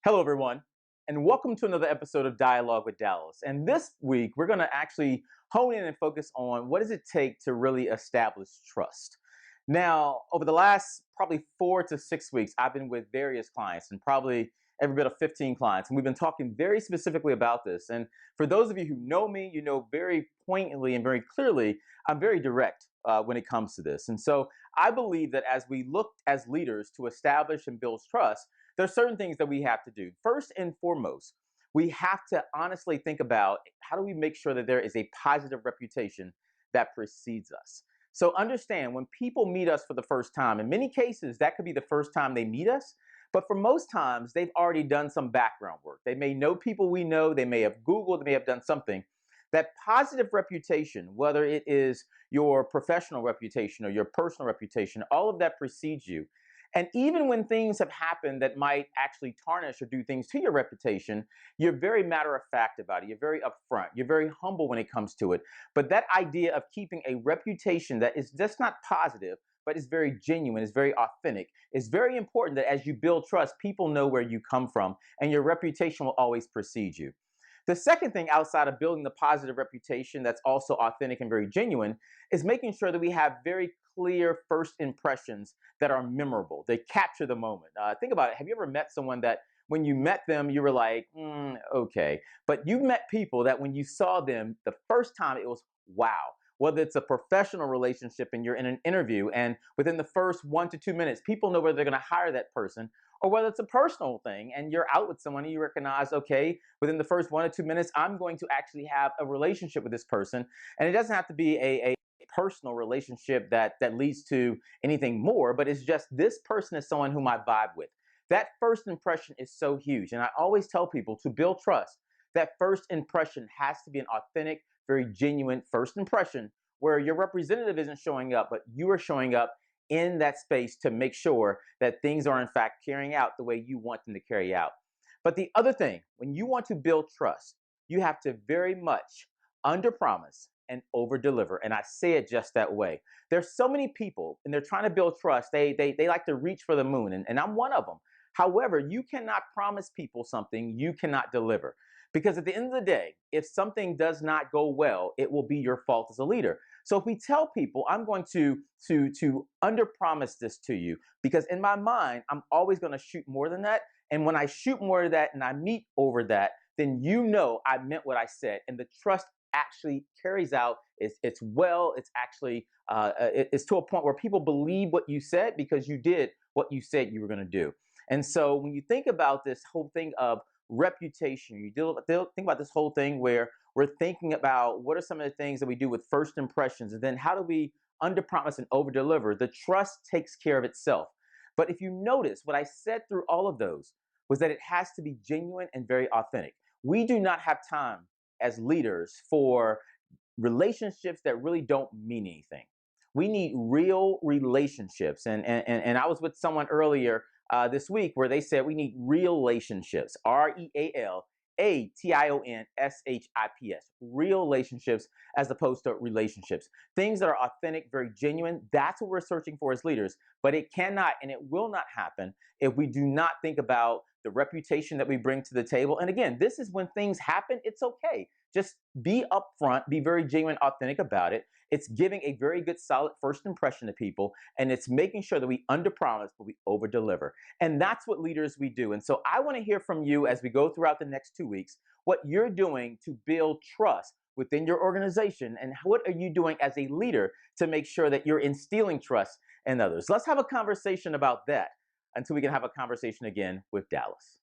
Hello, everyone, and welcome to another episode of Dialogue with Dallas. And this week, we're going to actually hone in and focus on what does it take to really establish trust. Now, over the last probably 4 to 6 weeks, I've been with various clients and probably every bit of 15 clients, and we've been talking very specifically about this. And for those of you who know me, you know very poignantly and very clearly, I'm very direct when it comes to this. And so I believe that as we look as leaders to establish and build trust, there's certain things that we have to do. First and foremost, we have to honestly think about how do we make sure that there is a positive reputation that precedes us. So understand when people meet us for the first time, in many cases, that could be the first time they meet us. But for most times, they've already done some background work. They may know people we know, they may have Googled, they may have done something. That positive reputation, whether it is your professional reputation or your personal reputation, all of that precedes you. And even when things have happened that might actually tarnish or do things to your reputation, you're very matter of fact about it. You're very upfront. You're very humble when it comes to it. But that idea of keeping a reputation that is just not positive, but is very genuine, is very authentic, is very important that as you build trust, people know where you come from and your reputation will always precede you. The second thing outside of building the positive reputation that's also authentic and very genuine is making sure that we have very clear first impressions that are memorable. They capture the moment. Think about it. Have you ever met someone that when you met them, you were like, okay. But you've met people that when you saw them the first time, it was wow. Whether it's a professional relationship and you're in an interview, and within the first 1 to 2 minutes, people know whether they're going to hire that person, or whether it's a personal thing and you're out with someone and you recognize, okay, within the first 1 or 2 minutes, I'm going to actually have a relationship with this person. And it doesn't have to be a personal relationship that leads to anything more, but it's just this person is someone whom I vibe with. That first impression is so huge. And I always tell people to build trust, that first impression has to be an authentic, very genuine first impression where your representative isn't showing up, but you are showing up in that space to make sure that things are in fact carrying out the way you want them to carry out. But the other thing, when you want to build trust, you have to very much underpromise and overdeliver. And I say it just that way. There's so many people and they're trying to build trust. They like to reach for the moon, and I'm one of them. However, you cannot promise people something you cannot deliver. Because at the end of the day, if something does not go well, it will be your fault as a leader. So if we tell people, I'm going to underpromise this to you, because in my mind, I'm always going to shoot more than that. And when I shoot more of that and I meet over that, then you know I meant what I said, and the trust actually carries out. It's well. It's actually it's to a point where people believe what you said because you did what you said you were going to do. And so when you think about this whole thing of reputation, think about this whole thing where we're thinking about what are some of the things that we do with first impressions, and then how do we underpromise and overdeliver. The trust takes care of itself. But if you notice, what I said through all of those was that it has to be genuine and very authentic. We do not have time as leaders for relationships that really don't mean anything. We need real relationships. And I was with someone earlier this week where they said we need real relationships, REALATIONSHIPS, real relationships as opposed to relationships. Things that are authentic, very genuine. That's what we're searching for as leaders. But it cannot and it will not happen if we do not think about the reputation that we bring to the table. And again, this is when things happen, it's okay. Just be upfront, be very genuine, authentic about it. It's giving a very good, solid first impression to people, and it's making sure that we underpromise, but we overdeliver. And that's what leaders we do. And so I want to hear from you as we go throughout the next 2 weeks, what you're doing to build trust within your organization, and what are you doing as a leader to make sure that you're instilling trust in others. Let's have a conversation about that until we can have a conversation again with Dallas.